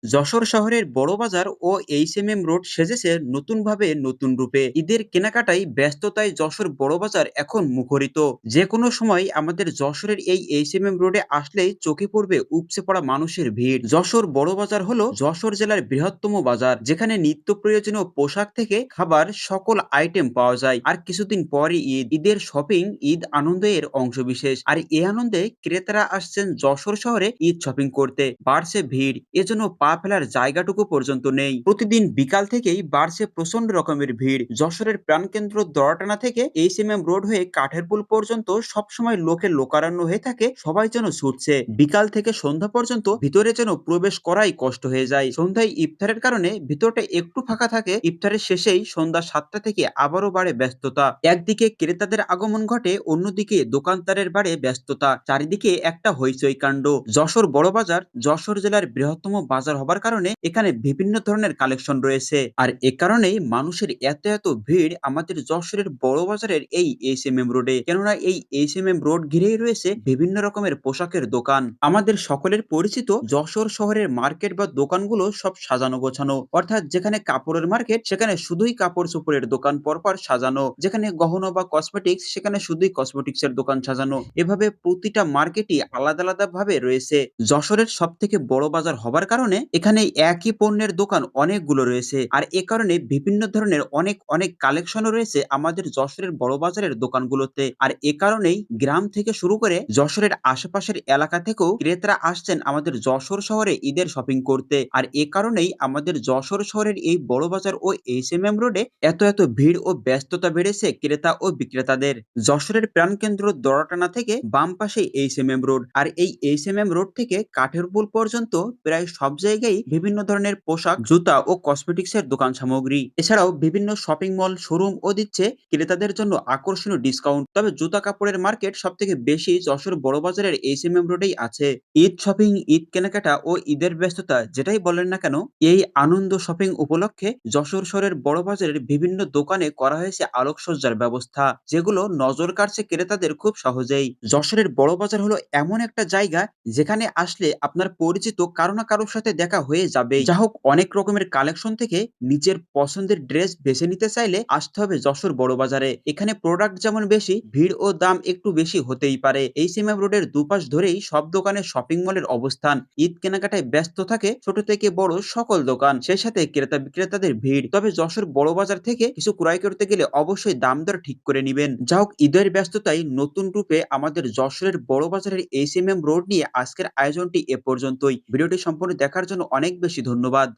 যশোর শহরের বড় বাজার ও এইচএমএম রোড সেজেছে নতুনভাবে নতুন রূপে। ঈদের কেনাকাটায় ব্যস্ততায় যশোর বড় বাজার এখন মুখরিত। যে কোনো সময় আমাদের যশোরের এই এইচএমএম রোডে আসলেই চোখে পড়বে উপচে পড়া মানুষের ভিড়। যশোর বড় বাজার হলো যশোর জেলার বৃহত্তম বাজার, যেখানে নিত্য প্রয়োজনীয় পোশাক থেকে খাবার সকল আইটেম পাওয়া যায়। আর কিছুদিন পরই ঈদের শপিং, ঈদ আনন্দ এর অংশবিশেষ। আর এই আনন্দে ক্রেতারা আসছেন যশোর শহরে ঈদ শপিং করতে। বাড়ছে ভিড়, এজন্য পা ফেলার জায়গাটুকু পর্যন্ত নেই। প্রতিদিন বিকাল থেকেই বাড়ছে প্রচন্ড রকমের ভিড়। যশোরের প্রাণকেন্দ্র দড়াটানা থেকে এইচএমএম রোড হয়ে কাঠের পুল পর্যন্ত সবসময় লোকের লোকারণ্য হয়ে থাকে। সবাই যেন ছুটছে। বিকাল থেকে সন্ধ্যা পর্যন্ত ভিতরে যেন প্রবেশ করাই কষ্ট হয়ে যায়। সন্ধ্যায় ইফতারের কারণে ভিতরটা একটু ফাঁকা থাকে। ইফতারের শেষেই সন্ধ্যা 7টা থেকে আবারও বাড়ে ব্যস্ততা। একদিকে ক্রেতাদের আগমন ঘটে, অন্যদিকে দোকানদারের বাড়ে ব্যস্ততা। চারিদিকে একটা হইচই কাণ্ড। যশোর বড় বাজার যশোর জেলার বৃহত্তম বাজার হবার কারণে এখানে বিভিন্ন ধরনের কালেকশন রয়েছে। আর এ কারণেই মানুষের এত এত ভিড় আমাদের যশোরের বড় বাজারের এই এইচএমএম রোডে। কেননা এই এইচএমএম রোড ঘিরেই রয়েছে বিভিন্ন রকমের পোশাকের দোকান। আমাদের সকলের পরিচিত যশোর শহরের মার্কেট বা দোকানগুলো সব সাজানো গোছানো, অর্থাৎ যেখানে কাপড়ের মার্কেট সেখানে শুধুই কাপড় চোপড়ের দোকান পরপর সাজানো, যেখানে গহনা বা কসমেটিক্স সেখানে শুধুই কসমেটিক্স এর দোকান সাজানো। এভাবে প্রতিটা মার্কেটই আলাদা আলাদা ভাবে রয়েছে। যশোরের সব থেকে বড় বাজার হবার কারণে এখানে একই পণ্যের দোকান অনেকগুলো রয়েছে। আর এ কারণে বিভিন্ন ধরনের অনেক অনেক কালেকশনও রয়েছে আমাদের যশোরের বড় বাজারের দোকানগুলোতে। আর এ কারণেই গ্রাম থেকে শুরু করে যশোরের আশেপাশের এলাকা থেকেও ক্রেতারা আসছেন আমাদের যশোর শহরে ঈদের শপিং করতে। আর এ কারণেই আমাদের যশোর শহরের এই বড় বাজার ও এইচএমএম রোডে এত এত ভিড় ও ব্যস্ততা বেড়েছে ক্রেতা ও বিক্রেতাদের। যশোরের প্রাণকেন্দ্র দড়াটানা থেকে বাম পাশে এইচএমএম রোড। আর এই এইচএমএম রোড থেকে কাঠের পুল পর্যন্ত প্রায় সব জায়গায় বিভিন্ন ধরনের পোশাক, জুতা ও কসমেটিক্স এর দোকান সামগ্রী। এছাড়াও বিভিন্ন শপিং মল, শোরুম ও দিচ্ছে ক্রেতাদের জন্য আকর্ষণীয় ডিসকাউন্ট। তবে জুতা কাপড়ের মার্কেট সব থেকে বেশি যশোর বড় বাজারের এইচএমএম রোডেই আছে। ঈদ শপিং, ঈদ কেনাকাটা ও ঈদের ব্যস্ততা যেটাই বলেন না কেন, এই আনন্দ শপিং উপলক্ষে যশোর শহরের বড় বাজারের বিভিন্ন দোকানে করা হয়েছে আলোকসজ্জার ব্যবস্থা, যেগুলো নজর কাড়ছে ক্রেতাদের খুব সহজেই। যশোরের বড় বাজার হলো এমন একটা জায়গা যেখানে আসলে আপনার পরিচিত কারো না কারোর সাথে দেখা হয়ে যাবেই। যা হোক, অনেক রকমের কালেকশন থেকে নিজের পছন্দের ড্রেস বেছে নিতে চাইলে আসতে হবে যশোর বড় বাজারে। এখানে প্রোডাক্ট যেমন বেশি, ভিড় ও দাম একটু বেশি হতেই পারে। এই সিএমএম রোডের দুপাশ ধরেই সব দোকানে শপিং মলের অবস্থান। ঈদ কেনাকাটায় ব্যস্ত থাকে ছোট থেকে বড় সকল দোকান, সেই সাথে ক্রেতা বিক্রেতাদের ভিড়। তবে যশোর বড় বাজার থেকে কিছু ক্রয় করতে গেলে অবশ্যই দাম দর ঠিক করে নিবেন। যা হোক, ঈদের ব্যস্ততায় নতুন রূপে আমাদের যশোরের বড় বাজারের এইচএমএম রোড নিয়ে আজকের আয়োজনটি এ পর্যন্তই। ভিডিওটি সম্পূর্ণ দেখার জন্য অনেক বেশি ধন্যবাদ।